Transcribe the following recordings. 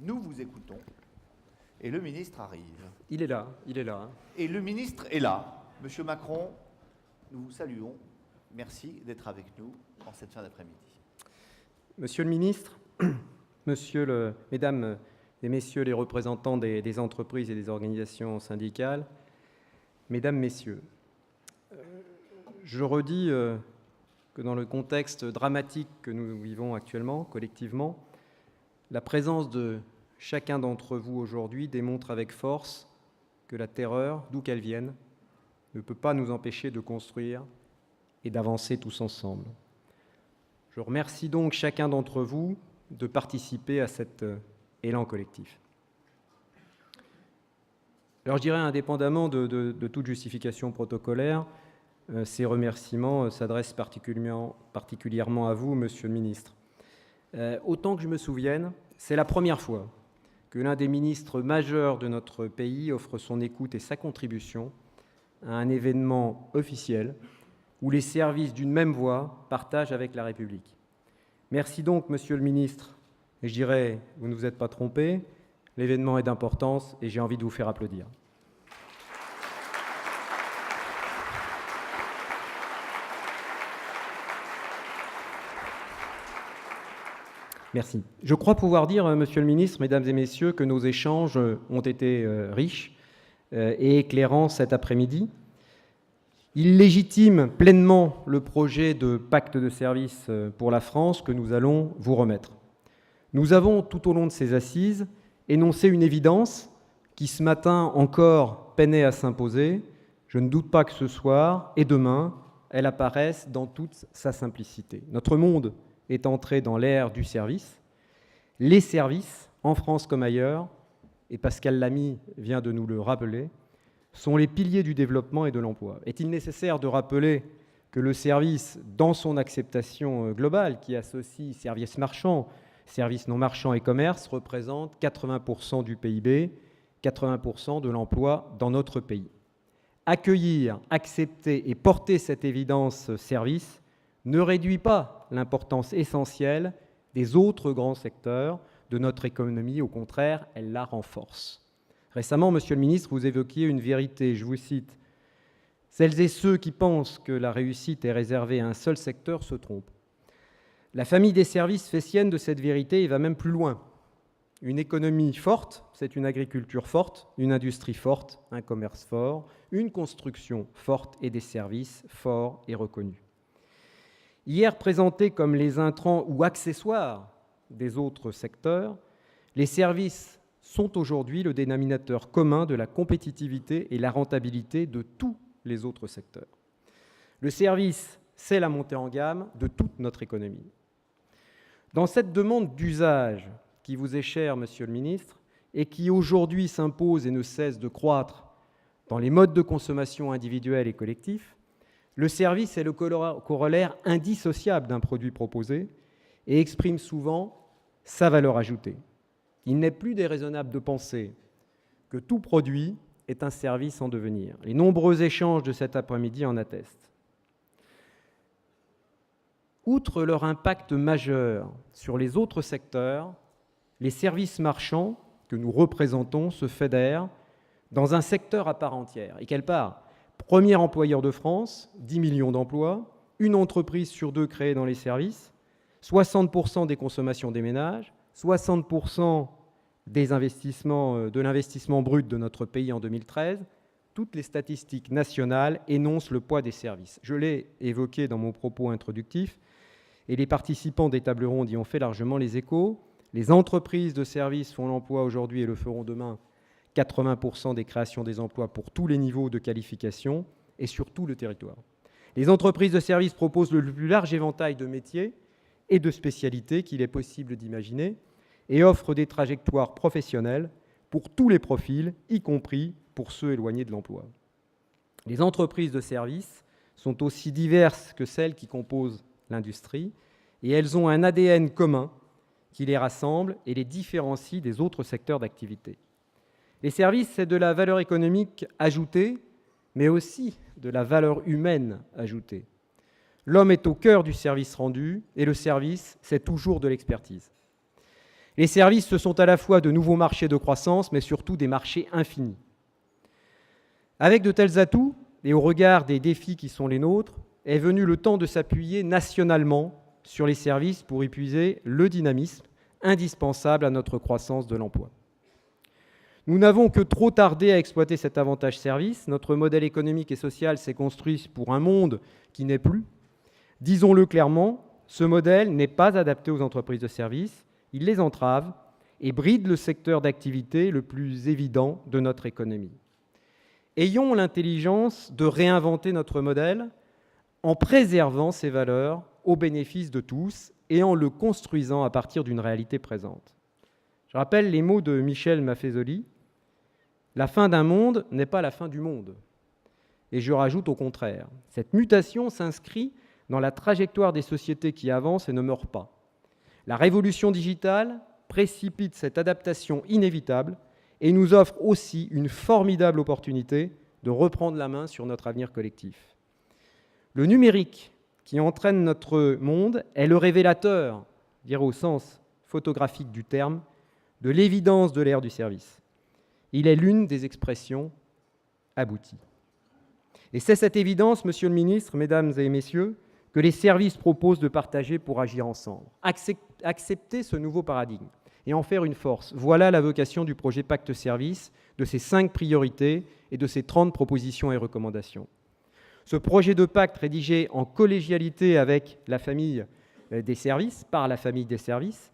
nous vous écoutons. Et le ministre arrive. Il est là, il est là. Et le ministre est là. Monsieur Macron, nous vous saluons. Merci d'être avec nous en cette fin d'après-midi. Monsieur le ministre, mesdames et messieurs les représentants des entreprises et des organisations syndicales, mesdames, messieurs, je redis que dans le contexte dramatique que nous vivons actuellement, collectivement, la présence de chacun d'entre vous aujourd'hui démontre avec force que la terreur, d'où qu'elle vienne, ne peut pas nous empêcher de construire et d'avancer tous ensemble. Je remercie donc chacun d'entre vous de participer à cet élan collectif. Alors je dirais, indépendamment de toute justification protocolaire, ces remerciements s'adressent particulièrement à vous, Monsieur le Ministre. Autant que je me souvienne, c'est la première fois que l'un des ministres majeurs de notre pays offre son écoute et sa contribution à un événement officiel où les services d'une même voix partagent avec la République. Merci donc, Monsieur le Ministre, et je dirais, vous ne vous êtes pas trompé, l'événement est d'importance et j'ai envie de vous faire applaudir. Merci. Je crois pouvoir dire, Monsieur le Ministre, Mesdames et Messieurs, que nos échanges ont été riches et éclairants cet après-midi. Ils légitiment pleinement le projet de pacte de service pour la France que nous allons vous remettre. Nous avons, tout au long de ces assises, énoncé une évidence qui, ce matin encore, peinait à s'imposer. Je ne doute pas que ce soir et demain, elle apparaisse dans toute sa simplicité. Notre monde est entré dans l'ère du service. Les services, en France comme ailleurs, et Pascal Lamy vient de nous le rappeler, sont les piliers du développement et de l'emploi. Est-il nécessaire de rappeler que le service, dans son acceptation globale, qui associe services marchands, services non marchands et commerce, représente 80% du PIB, 80% de l'emploi dans notre pays. Accueillir, accepter et porter cette évidence service ne réduit pas l'importance essentielle des autres grands secteurs de notre économie. Au contraire, elle la renforce. Récemment, Monsieur le Ministre, vous évoquiez une vérité, je vous cite. « Celles et ceux qui pensent que la réussite est réservée à un seul secteur se trompent. » La famille des services fait sienne de cette vérité et va même plus loin. Une économie forte, c'est une agriculture forte, une industrie forte, un commerce fort, une construction forte et des services forts et reconnus. Hier présentés comme les intrants ou accessoires des autres secteurs, les services sont aujourd'hui le dénominateur commun de la compétitivité et la rentabilité de tous les autres secteurs. Le service, c'est la montée en gamme de toute notre économie. Dans cette demande d'usage qui vous est chère, Monsieur le Ministre, et qui aujourd'hui s'impose et ne cesse de croître dans les modes de consommation individuels et collectifs, le service est le corollaire indissociable d'un produit proposé et exprime souvent sa valeur ajoutée. Il n'est plus déraisonnable de penser que tout produit est un service en devenir. Les nombreux échanges de cet après-midi en attestent. Outre leur impact majeur sur les autres secteurs, les services marchands que nous représentons se fédèrent dans un secteur à part entière. Et quelle part ? Premier employeur de France, 10 millions d'emplois, une entreprise sur deux créée dans les services, 60% des consommations des ménages, 60% de l'investissement brut de notre pays en 2013. Toutes les statistiques nationales énoncent le poids des services. Je l'ai évoqué dans mon propos introductif et les participants des tables rondes y ont fait largement les échos. Les entreprises de services font l'emploi aujourd'hui et le feront demain 80% des créations des emplois pour tous les niveaux de qualification et sur tout le territoire. Les entreprises de services proposent le plus large éventail de métiers et de spécialités qu'il est possible d'imaginer et offrent des trajectoires professionnelles pour tous les profils, y compris pour ceux éloignés de l'emploi. Les entreprises de services sont aussi diverses que celles qui composent l'industrie et elles ont un ADN commun qui les rassemble et les différencie des autres secteurs d'activité. Les services, c'est de la valeur économique ajoutée, mais aussi de la valeur humaine ajoutée. L'homme est au cœur du service rendu et le service, c'est toujours de l'expertise. Les services, ce sont à la fois de nouveaux marchés de croissance, mais surtout des marchés infinis. Avec de tels atouts, et au regard des défis qui sont les nôtres, est venu le temps de s'appuyer nationalement sur les services pour épuiser le dynamisme indispensable à notre croissance de l'emploi. Nous n'avons que trop tardé à exploiter cet avantage service. Notre modèle économique et social s'est construit pour un monde qui n'est plus. Disons-le clairement, ce modèle n'est pas adapté aux entreprises de services, il les entrave et bride le secteur d'activité le plus évident de notre économie. Ayons l'intelligence de réinventer notre modèle en préservant ses valeurs au bénéfice de tous et en le construisant à partir d'une réalité présente. Je rappelle les mots de Michel Maffezoli: la fin d'un monde n'est pas la fin du monde. Et je rajoute au contraire, cette mutation s'inscrit dans la trajectoire des sociétés qui avancent et ne meurent pas. La révolution digitale précipite cette adaptation inévitable et nous offre aussi une formidable opportunité de reprendre la main sur notre avenir collectif. Le numérique qui entraîne notre monde est le révélateur, je dirais au sens photographique du terme, de l'évidence de l'ère du service. Il est l'une des expressions abouties. Et c'est cette évidence, Monsieur le Ministre, Mesdames et Messieurs, que les services proposent de partager pour agir ensemble. Accepter ce nouveau paradigme et en faire une force. Voilà la vocation du projet Pacte Service, de ses 5 priorités et de ses 30 propositions et recommandations. Ce projet de pacte rédigé en collégialité avec la famille des services, par la famille des services,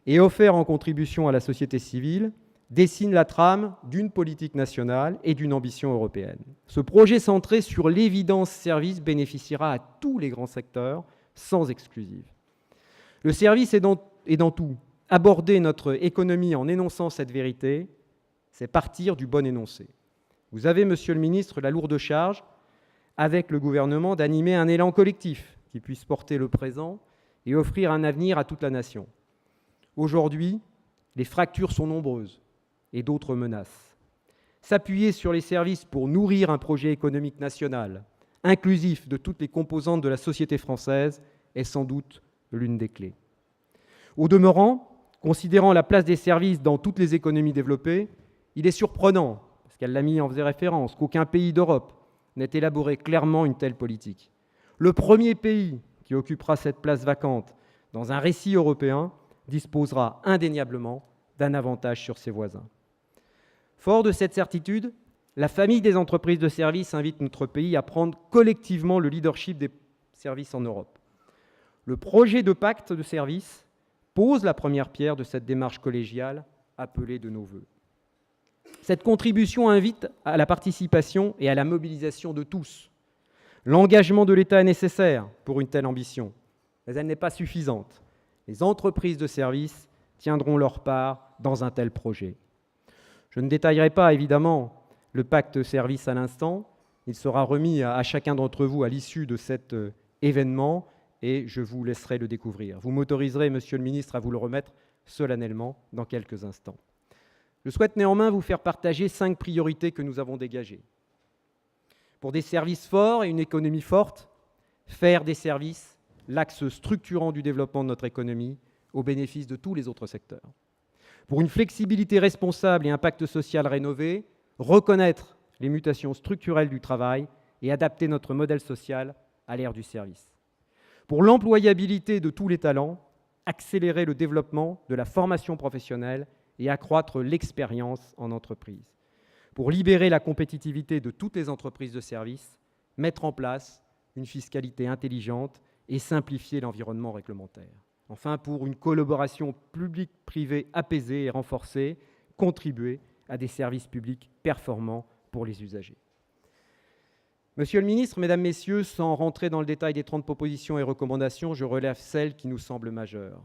et offert en contribution à la société civile, dessine la trame d'une politique nationale et d'une ambition européenne. Ce projet centré sur l'évidence service bénéficiera à tous les grands secteurs, sans exclusive. Le service est dans tout. Aborder notre économie en énonçant cette vérité, c'est partir du bon énoncé. Vous avez, Monsieur le Ministre, la lourde charge, avec le gouvernement, d'animer un élan collectif qui puisse porter le présent et offrir un avenir à toute la nation. Aujourd'hui, les fractures sont nombreuses et d'autres menacent. S'appuyer sur les services pour nourrir un projet économique national, inclusif de toutes les composantes de la société française, est sans doute l'une des clés. Au demeurant, considérant la place des services dans toutes les économies développées, il est surprenant, parce qu'elle l'a mis en faisait référence, qu'aucun pays d'Europe n'ait élaboré clairement une telle politique. Le premier pays qui occupera cette place vacante dans un récit européen disposera indéniablement d'un avantage sur ses voisins. Fort de cette certitude, la famille des entreprises de services invite notre pays à prendre collectivement le leadership des services en Europe. Le projet de pacte de services pose la première pierre de cette démarche collégiale appelée de nos vœux. Cette contribution invite à la participation et à la mobilisation de tous. L'engagement de l'État est nécessaire pour une telle ambition, mais elle n'est pas suffisante. Les entreprises de services tiendront leur part dans un tel projet. Je ne détaillerai pas, évidemment, le pacte service à l'instant. Il sera remis à chacun d'entre vous à l'issue de cet événement et je vous laisserai le découvrir. Vous m'autoriserez, Monsieur le Ministre, à vous le remettre solennellement dans quelques instants. Je souhaite néanmoins vous faire partager 5 priorités que nous avons dégagées. Pour des services forts et une économie forte, faire des services l'axe structurant du développement de notre économie au bénéfice de tous les autres secteurs. Pour une flexibilité responsable et un pacte social rénové, reconnaître les mutations structurelles du travail et adapter notre modèle social à l'ère du service. Pour l'employabilité de tous les talents, accélérer le développement de la formation professionnelle et accroître l'expérience en entreprise. Pour libérer la compétitivité de toutes les entreprises de services, mettre en place une fiscalité intelligente et simplifier l'environnement réglementaire. Enfin, pour une collaboration publique-privée apaisée et renforcée, contribuer à des services publics performants pour les usagers. Monsieur le Ministre, Mesdames, Messieurs, sans rentrer dans le détail des 30 propositions et recommandations, je relève celles qui nous semblent majeures.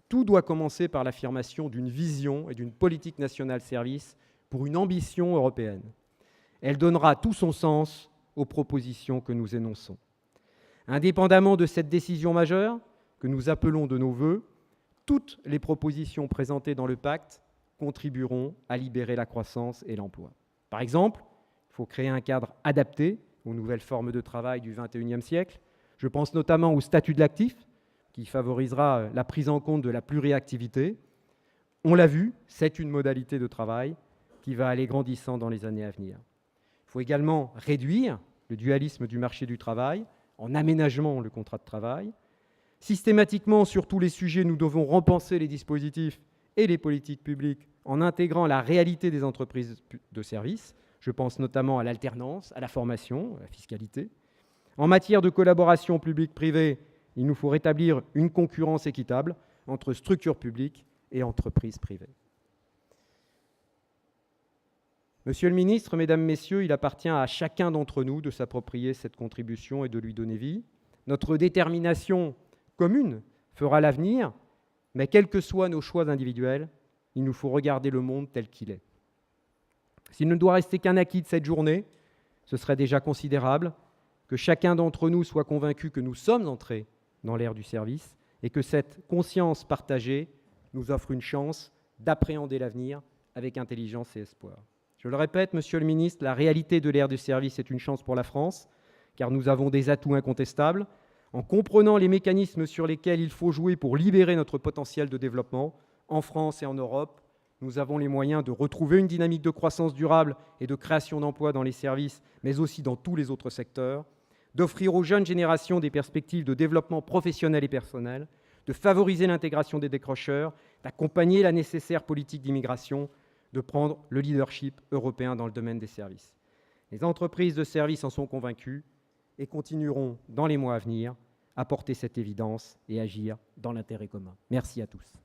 Tout doit commencer par l'affirmation d'une vision et d'une politique nationale service pour une ambition européenne. Elle donnera tout son sens aux propositions que nous énonçons. Indépendamment de cette décision majeure, que nous appelons de nos vœux, toutes les propositions présentées dans le pacte contribueront à libérer la croissance et l'emploi. Par exemple, il faut créer un cadre adapté aux nouvelles formes de travail du XXIe siècle. Je pense notamment au statut de l'actif, qui favorisera la prise en compte de la pluriactivité. On l'a vu, c'est une modalité de travail qui va aller grandissant dans les années à venir. Il faut également réduire le dualisme du marché du travail en aménageant le contrat de travail. Systématiquement, sur tous les sujets, nous devons repenser les dispositifs et les politiques publiques en intégrant la réalité des entreprises de services. Je pense notamment à l'alternance, à la formation, à la fiscalité. En matière de collaboration publique-privée, il nous faut rétablir une concurrence équitable entre structures publiques et entreprises privées. Monsieur le ministre, mesdames, messieurs, il appartient à chacun d'entre nous de s'approprier cette contribution et de lui donner vie. Notre détermination commune fera l'avenir, mais quels que soient nos choix individuels, il nous faut regarder le monde tel qu'il est. S'il ne doit rester qu'un acquis de cette journée, ce serait déjà considérable que chacun d'entre nous soit convaincu que nous sommes entrés dans l'ère du service et que cette conscience partagée nous offre une chance d'appréhender l'avenir avec intelligence et espoir. Je le répète, Monsieur le ministre, la réalité de l'ère du service est une chance pour la France, car nous avons des atouts incontestables. En comprenant les mécanismes sur lesquels il faut jouer pour libérer notre potentiel de développement, en France et en Europe, nous avons les moyens de retrouver une dynamique de croissance durable et de création d'emplois dans les services, mais aussi dans tous les autres secteurs, d'offrir aux jeunes générations des perspectives de développement professionnel et personnel, de favoriser l'intégration des décrocheurs, d'accompagner la nécessaire politique d'immigration, de prendre le leadership européen dans le domaine des services. Les entreprises de services en sont convaincues et continueront, dans les mois à venir, à porter cette évidence et agir dans l'intérêt commun. Merci à tous.